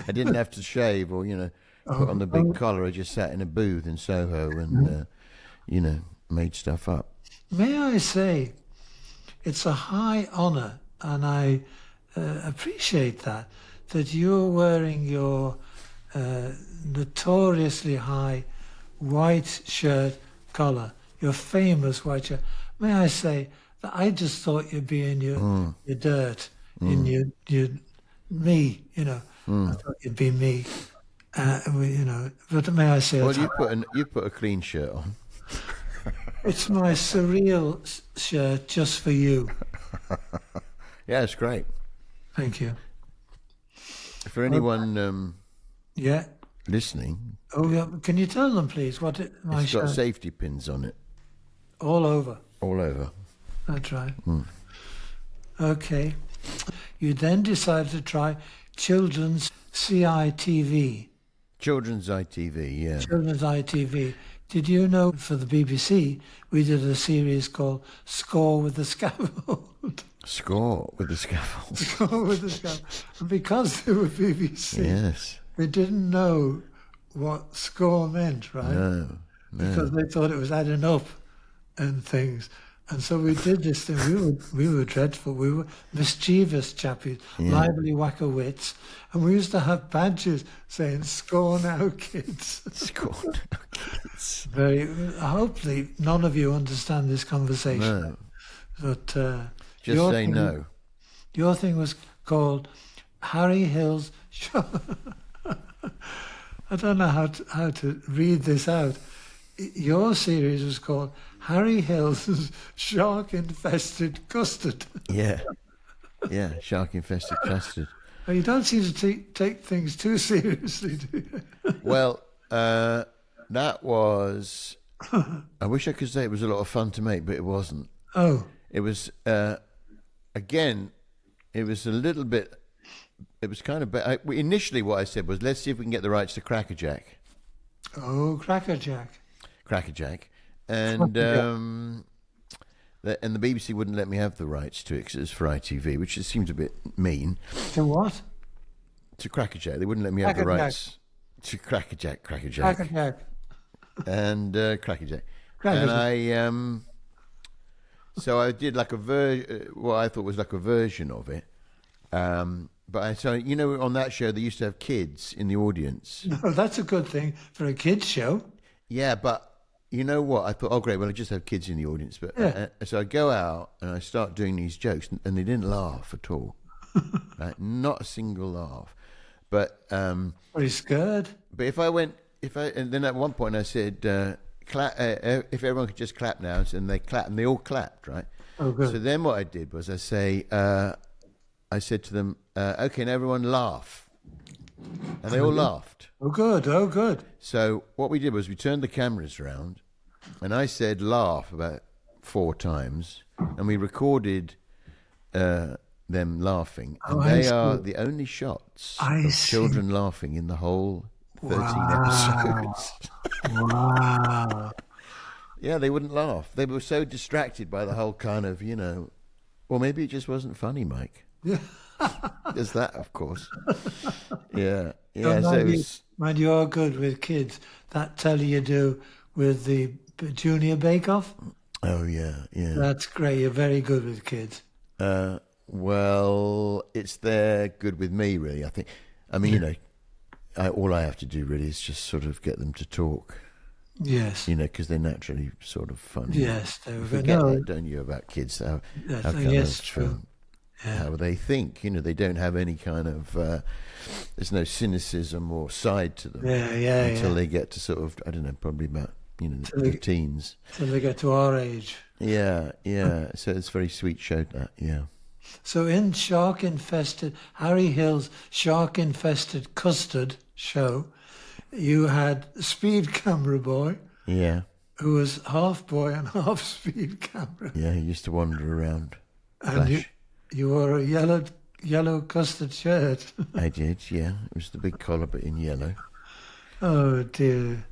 I didn't have to shave or put on the big collar. I just sat in a booth in Soho and made stuff up. May I say, it's a high honour, and I appreciate that you're wearing your notoriously high white shirt collar, your famous white shirt. May I say that I just thought you'd be in your dirt, in your me, I thought you'd be me, But may I say, Well, you put a clean shirt on. it's my Surreal shirt just for you. Yeah, it's great. Thank you. For anyone Yeah. listening, Oh, yeah. Can you tell them, please, what my it's got shirt? safety pins on it All over. all over. That's right. Okay. You then decided to try children's CITV, Children's ITV, yeah. children's ITV. Did you know for the BBC we did a series called Score with the Scaffold? Score with the Scaffold. Score with the Scaffold. And because they were BBC, Yes. they didn't know what score meant, right? No. Because they thought it was adding up and things. And so we did this thing. We were dreadful. We were mischievous chappies, lively whack-a-wits. And we used to have badges saying, "Score now, kids." Score. Kids. Very. Hopefully, none of you understand this conversation. No. But Just your say thing- no. Your thing was called Harry Hill's Show. I don't know how to read this out. Your series was called Harry Hill's Shark-Infested Custard. Yeah. Yeah, shark-infested custard. Well, you don't seem to take things too seriously, do you? Well, that was... I wish I could say it was a lot of fun to make, but it wasn't. Oh, It was, again, it was a little bit... It was kind of... Initially what I said was, let's see if we can get the rights to Crackerjack. Crackerjack. Crackerjack. And and the BBC wouldn't let me have the rights to it because it was for ITV, which just seems a bit mean. To what? To Crackerjack. They wouldn't let me have the Crackerjack. rights to Crackerjack. Crackerjack. And Crackerjack. Crackerjack. And so I did like what I thought was like a version of it. But on that show they used to have kids in the audience. Well, that's a good thing for a kids' show. Yeah, but you know what? I thought, oh great, well I just have kids in the audience. But Yeah. so I go out and I start doing these jokes, and they didn't laugh at all. Right? Not a single laugh. But Are you scared? But and then at one point I said, clap, if everyone could just clap now, and they clapped, and they all clapped, right? Oh, good. So then what I did was I said to them, okay, now everyone laugh. And they all laughed. Oh, good. Oh, good. So what we did was we turned the cameras around, and I said laugh about 4 times, and we recorded them laughing. And Oh, I they see. are the only shots I of see. children laughing in the whole 13 Wow. episodes. Wow. Yeah, they wouldn't laugh. They were so distracted by the whole kind of, or maybe it just wasn't funny, Mike. There's that, of course. Yeah. Yeah. So So it was, mind you are good with kids. That telly you do with the Junior Bakeoff. oh, yeah. Yeah. That's great. You're very good with kids. Well, it's they're good with me, really, I think. I mean, all I have to do really is just sort of get them to talk, Yes. because they're naturally sort of funny. Yes. They You were forget no, that, don't you, about kids? How yes, true. how they think. They don't have any kind of, there's no cynicism or side to them Yeah. until they get to sort of, I don't know, probably about the teens. Till they get to our age. Yeah. So it's a very sweet show, that, yeah. So in Harry Hill's shark-infested custard show, you had Speed Camera Boy, Yeah. who was half boy and half speed camera. Yeah, he used to wander around. And you wore a yellow custard shirt. I did, yeah. It was the big collar, but in yellow. Oh, dear.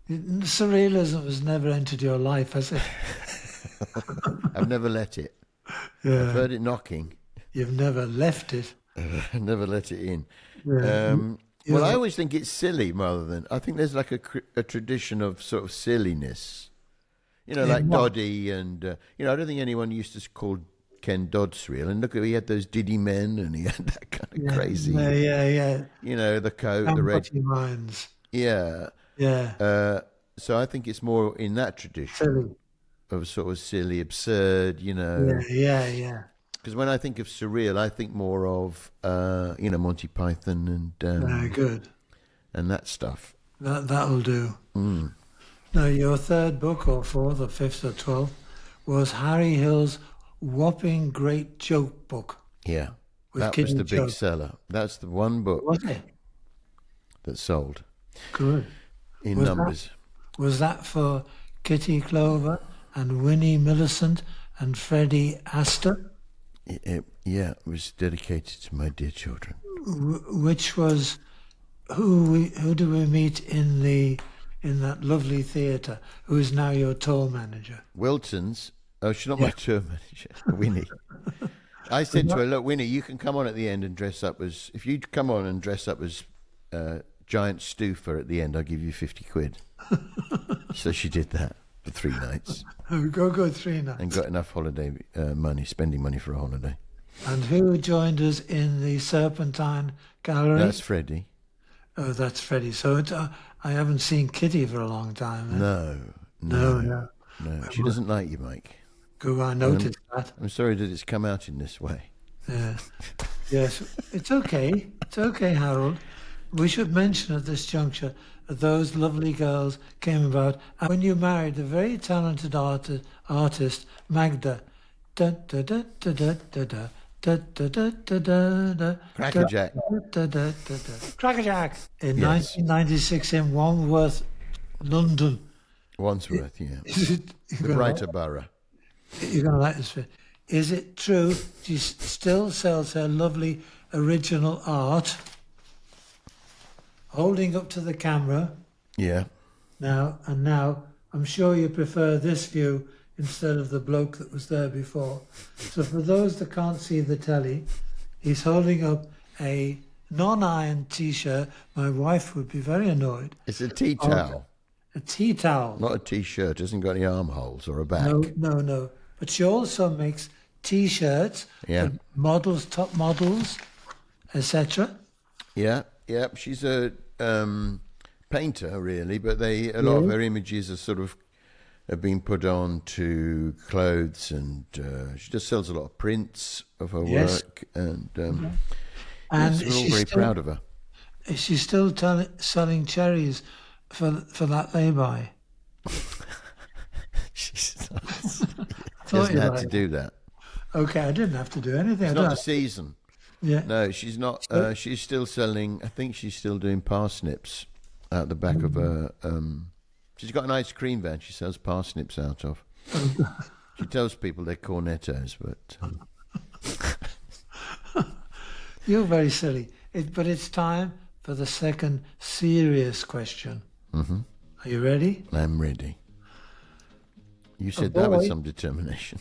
Surrealism has never entered your life, has it? I've never let it. Yeah. I've heard it knocking. You've never left it. I've never let it in. Yeah. Well, I always think it's silly rather than... I think there's like a tradition of sort of silliness. Like Doddy and... I don't think anyone used to call Ken Dodd Surreal. And look, he had those Diddy men and he had that kind of crazy... Yeah. The coat, the red... Minds. Yeah. Yeah. So I think it's more in that tradition. Silly. Of sort of silly, absurd, Yeah. Because when I think of Surreal, I think more of, Monty Python and... Very good. And that stuff. That'll do. Mm. Now, your third book, or fourth, or fifth, or 12th, was Harry Hill's whopping great joke book. Yeah. With that was the big seller. That's the one book Was it? that sold. Good. In numbers. Was that for Kitty Clover and Winnie Millicent and Freddie Astor? It was dedicated to my dear children. Which was who do we meet in that lovely theatre? Who is now your tour manager? Wilton's. Oh, she's not my tour manager. Winnie. I said to her, "Look, Winnie, you can come on at the end and dress up as. If you come on and dress up as Giant Stoofer at the end, I'll give you 50 quid." So she did that for 3 nights. Oh, go 3 nights. And got enough holiday spending money for a holiday. And who joined us in the Serpentine Gallery? That's Freddie. Oh, that's Freddie. So I haven't seen Kitty for a long time. Eh? No. She doesn't like you, Mike. Good, I noticed that. I'm sorry that it's come out in this way. Yeah. Yes, it's okay. It's okay, Harold. We should mention at this juncture that those lovely girls came about when you married the very talented artist Magda. Crackerjack. Crackerjack in 1996 in Wandsworth, London. Wandsworth, yeah. The brighter borough. You're going to like this bit. Is it true she still sells her lovely original art, holding up to the camera? Yeah. Now, I'm sure you prefer this view instead of the bloke that was there before. So for those that can't see the telly, he's holding up a non-iron T-shirt. My wife would be very annoyed. It's a tea towel. A tea towel. Not a T-shirt. It hasn't got any armholes or a back. No. But she also makes T-shirts, yeah, models, top models, etc. Yeah. She's a painter, really, but a lot of her images are sort of have been put on to clothes, and she just sells a lot of prints of her work, and we're all very proud of her. Is she still selling cherries for that lay-by? She hasn't had to do that. Okay, I didn't have to do anything. It's not the season. Yeah. No, she's not. She's still selling. I think she's still doing parsnips out the back of her. She's got an ice cream van she sells parsnips out of. She tells people they're cornettos, but... You're very silly. But it's time for the second serious question. Mm-hmm. Are you ready? I'm ready. You said that with some determination.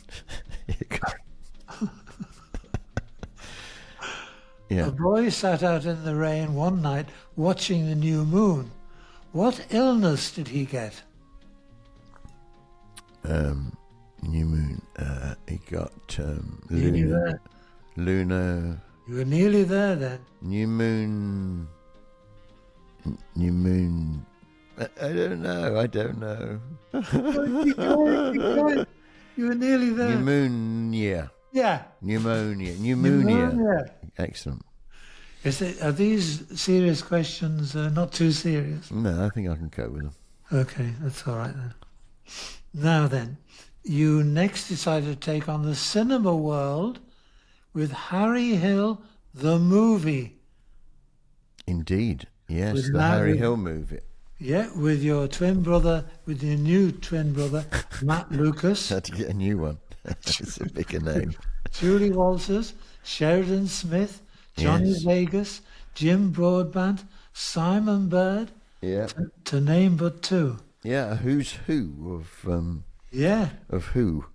Yeah. A boy sat out in the rain one night watching the new moon. What illness did he get? New moon. He got Lunar. Lunar. You were nearly there then. New moon. I don't know. Keep going. You were nearly there. Pneumonia. Yeah. Pneumonia. Excellent. Are these serious questions not too serious? No, I think I can cope with them. Okay, that's all right then. Now then, you next decided to take on the cinema world with Harry Hill, the movie. Indeed. Yes, With the Harry Larry- Hill movie. Yeah, with your twin brother, with your new twin brother, Matt Lucas, Had to get a new one. It's a bigger name. Julie Walters, Sheridan Smith, Johnny Yes. Vegas, Jim Broadbent, Simon Bird, Yeah. to name but two. Yeah, a who's who Yeah, of who.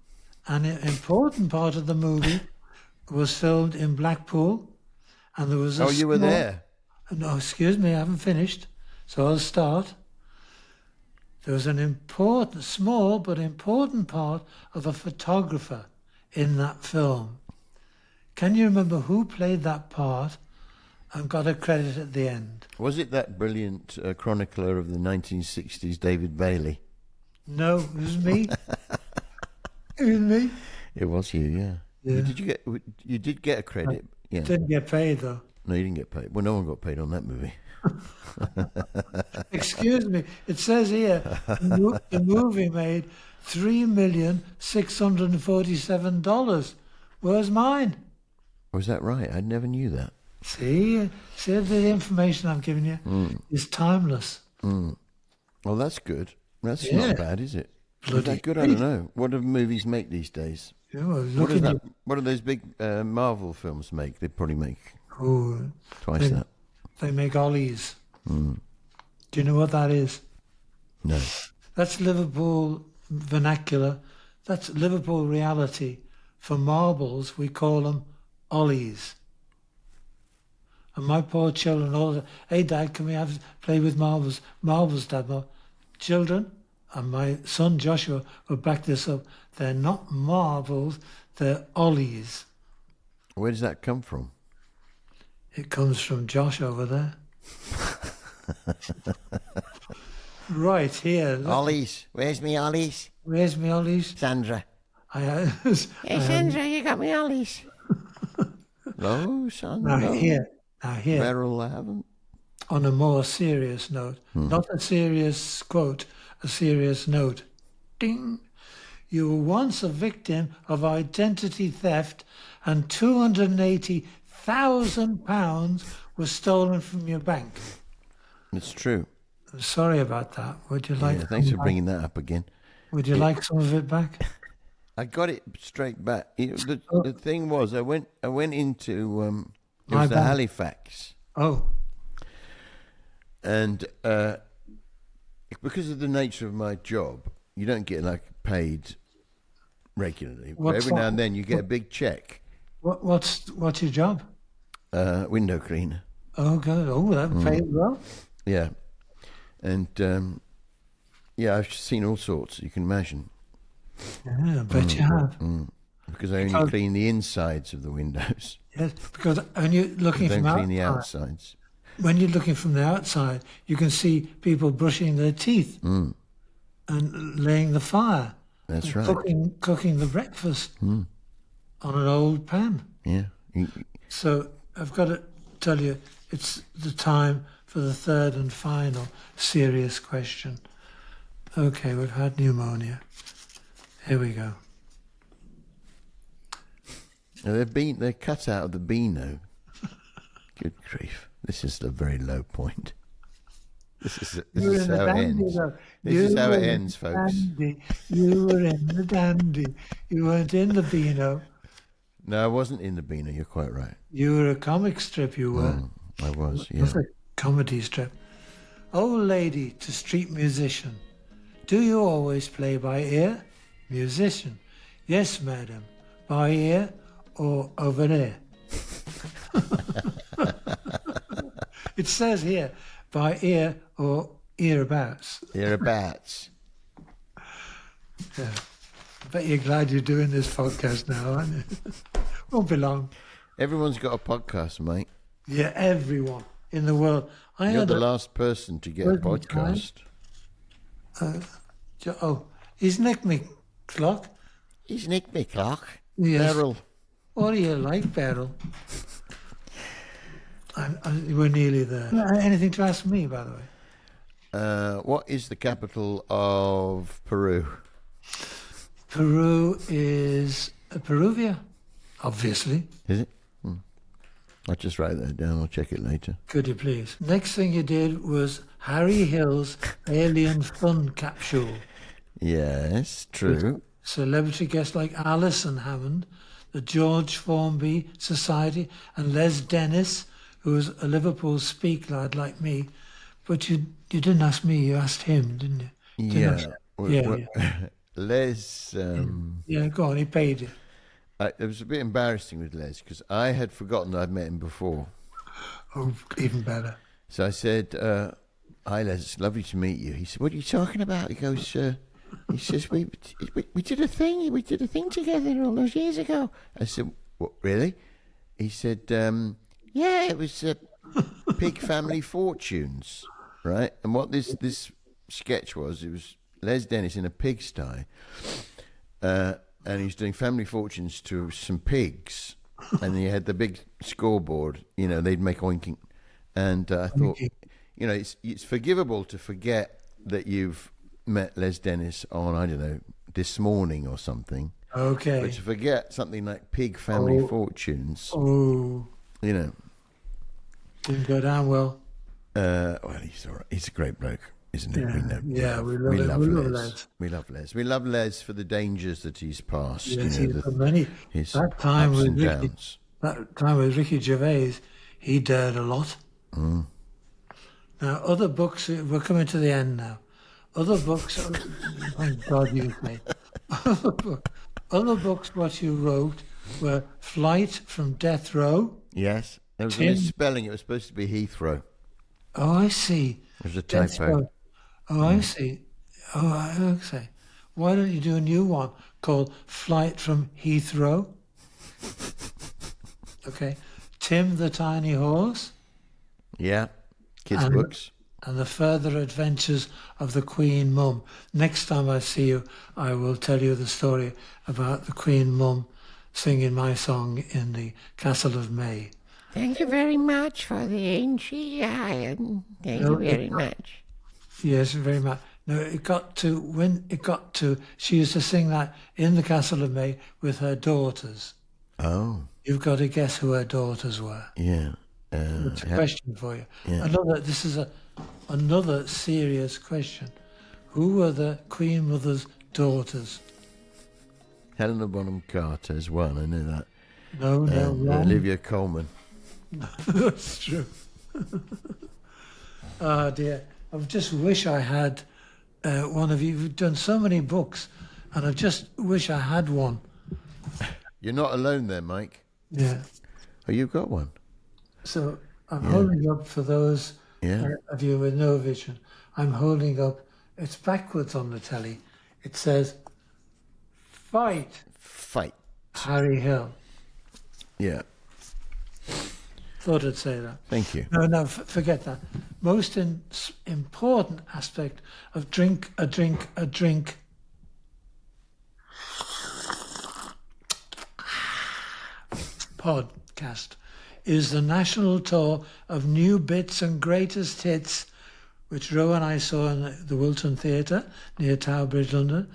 and an important part of the movie was filmed in Blackpool, and there was a Oh, you were small- there. No, excuse me, I haven't finished, so I'll start. There was an important, small but important part of a photographer in that film. Can you remember who played that part and got a credit at the end? Was it that brilliant chronicler of the 1960s, David Bailey? No, it was me. It was me. It was you, yeah. Yeah. You did get a credit? Yeah. Didn't get paid though. No, you didn't get paid. Well, no one got paid on that movie. Excuse me. It says here the movie made $3,647,000. Where's mine? Was that right? I never knew that. See the information I'm giving you is timeless. Well, that's good. That's Yeah. not bad, is it? Is Bloody that good? I don't know. What do movies make these days? You know, What, is looking that, what do those big Marvel films make? They probably make oh, twice that. they make ollies. Do you know what that is? No. That's Liverpool vernacular. That's Liverpool reality. For marbles, we call them ollies. And my poor children all, hey Dad, can we play with marbles? Marbles, Dad. Well, children, and my son Joshua will back this up. They're not marbles, they're ollies. Where does that come from? It comes from Josh over there. Right here. Look, Ollies. Where's me Ollies? where's my ollies? Sandra. Hey, Sandra, you got me ollies. No, Sandra. Now no. here, Beryl, I haven't. on a more serious note, not a serious quote, a serious note. Ding. You were once a victim of identity theft and £280,000 was stolen from your bank. It's true. I'm sorry about that. Would you like Yeah, thanks some for back? bringing that up again. Would you like some of it back? I got it straight back. The thing was, I went into it My was the bad. Halifax, Oh, and because of the nature of my job, you don't get like paid regularly. But What's every now that? and then, you get a big check. what's your job? Window cleaner. Oh, good. Oh, that paid well. Yeah, and yeah, I've seen all sorts. You can imagine. Yeah, I bet you have. Because I only clean the insides of the windows. Yes, because when you're looking I don't from clean the outside, outsides. when you're looking from the outside, you can see people brushing their teeth and laying the fire, That's and right. cooking the breakfast on an old pan. Yeah. So I've got to tell you, it's the time for the third and final serious question. Okay, we've had pneumonia. Here we go. Now, they're cut out of the Beano. Good grief. This is the very low point. This is You were in the how it dandy, ends. though. This You is how were it in ends, the folks. dandy. You were in the dandy. You weren't in the Beano. No, I wasn't in the Beano. You're quite right. You were a comic strip, you were. I was, It yeah. was a comedy strip. Old lady to street musician. Do you always play by ear? Musician. Yes, madam. By ear or over there? It says here, by ear or earabouts. Thereabouts. Yeah. I bet you're glad you're doing this podcast now, aren't you? Won't be long. Everyone's got a podcast, mate. Yeah, everyone in the world. I You're had the a- last person to get a Wasn't time. podcast. Is Nick McClock? He's Nick McClock. Yes. Beryl. What do you like, Beryl? We're nearly there. Anything to ask me, by the way? What is the capital of Peru? Peru is Peruvia, obviously. Is it? I'll just write that down. I'll check it later. Could you please? Next thing you did was Harry Hill's Alien Fun capsule. Yes, true. Celebrity guests like Alison Hammond, the George Formby Society, and Les Dennis, who was a Liverpool speak lad like me. But you didn't ask me, you asked him, didn't you? Yeah. Les... yeah, go on, he paid you. It was a bit embarrassing with Les because I had forgotten I'd met him before. Oh, even better. So I said, "Hi Les, it's lovely to meet you." He said, "What are you talking about?" He goes, "He says we did a thing. We did a thing together all those years ago." I said, "What? Really?" He said, "Yeah, it was Pig Family Fortunes, right?" And what this sketch was, it was Les Dennis in a pigsty. And he's doing family fortunes to some pigs, and he had the big scoreboard. You know, they'd make oinking, and I thought, you know, it's forgivable to forget that you've met Les Dennis on, I don't know, this morning or something. Okay. But to forget something like Pig Family Fortunes, you know, didn't go down well. Well, he's all right. He's a great bloke. Isn't it? Yeah, we love Les. We love Les. We love Les for the dangers that he's passed. Yes, you know, his that time ups with and Ricky, downs. that time with Ricky Gervais, he dared a lot. Now, other books, we're coming to the end now. Other books, thank God you say. Other books, what you wrote were Flight from Death Row. Yes, there was a misspelling. It was supposed to be Heathrow. Oh, I see. There's a typo. Oh, I see. Oh, I see. Why don't you do a new one called Flight from Heathrow? Okay. Tim the Tiny Horse. Yeah, kids' books. And the Further Adventures of the Queen Mum. Next time I see you, I will tell you the story about the Queen Mum singing my song in the Castle of May. Thank you very much for the ancient iron. Thank you very much. Yes, very much. No, she used to sing that in the Castle of May with her daughters. Oh. You've got to guess who her daughters were. Yeah. It's a question for you. Yeah. This is another serious question. Who were the Queen Mother's daughters? Helena Bonham Carter is one, I know that. No, wrong. Olivia Colman. That's true. Oh dear. I just wish I had one of you. You've done so many books, and I just wish I had one. You're not alone there, Mike. Yeah. Oh, you've got one. So I'm holding up for those of you with no vision. I'm holding up. It's backwards on the telly. It says, "Fight, Harry Hill." Yeah. Thought I'd say that. Thank you. No, forget that. Most important aspect of drink podcast is the national tour of new bits and greatest hits, which Ro and I saw in the Wilton Theatre near Tower Bridge, London,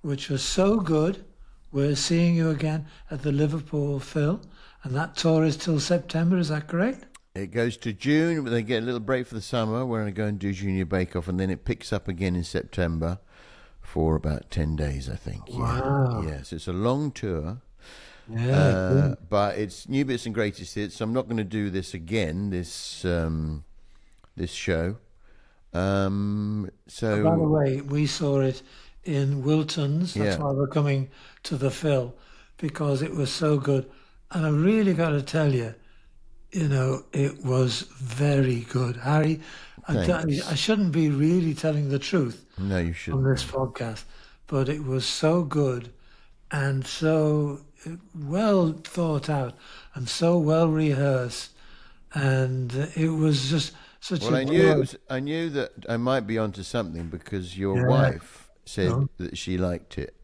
which was so good. We're seeing you again at the Liverpool Phil. And that tour is till September, is that correct? It goes to June, but they get a little break for the summer. We're going to go and do Junior Bakeoff, and then it picks up again in September for about 10 days, I think. Wow. Yeah, so it's a long tour. Yeah. But it's new bits and greatest hits. So I'm not going to do this again, this show. So By the way, we saw it in Wilton's. That's Yeah. why we're coming to the Phil, because it was so good. And I really got to tell you, it was very good. Harry, I shouldn't be really telling the truth no, you on shouldn't. this podcast, but it was so good and so well thought out and so well rehearsed. And it was just such Well, a I knew that I might be onto something because your wife said that she liked it.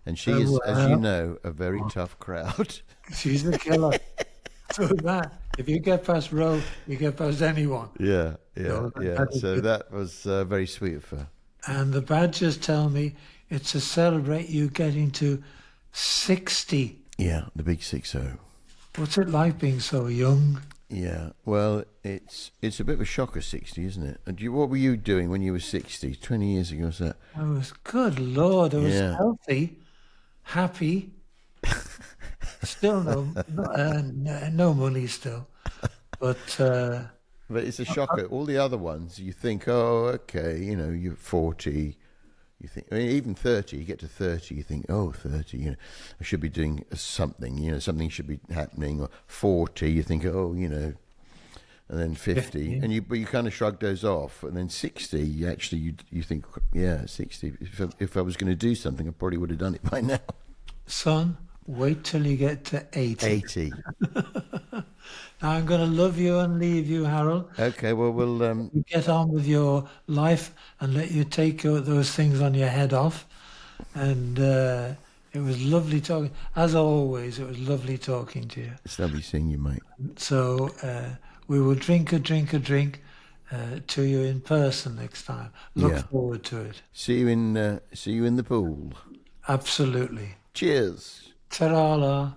And she is, as you know, a very tough crowd. She's a killer. So that If you get past Roe, you get past anyone. Yeah. No, that is So good. that was very sweet of her. And the badgers tell me it's to celebrate you getting to 60. Yeah, the big 6-0. What's it like being so young? Yeah, well, it's a bit of a shocker, 60, isn't it? And what were you doing when you were 60, 20 years ago? Was that? I was, good Lord, I was Yeah. healthy, happy, still no money still. But But it's a shocker. All the other ones, you think, oh, okay, you're 40. You think, even 30, you get to 30, you think, oh, 30, I should be doing something, something should be happening. Or 40, you think, oh, and then 50, but you kind of shrug those off. And then 60, you think, yeah, 60. If I was going to do something, I probably would have done it by now. son, wait till you get to 80. 80. Now I'm going to love you and leave you, Harold. Okay, well, we'll... You get on with your life and let you take those things on your head off. And it was lovely talking. As always, it was lovely talking to you. It's lovely seeing you, mate. So we will drink to you in person next time. Look forward to it. See you in the pool. Absolutely. Cheers. Ta-ra.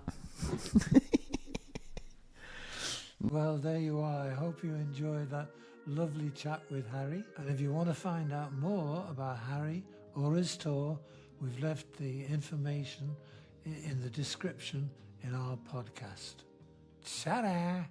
Well, there you are. I hope you enjoyed that lovely chat with Harry. And if you want to find out more about Harry or his tour, we've left the information in the description in our podcast. Ta-da!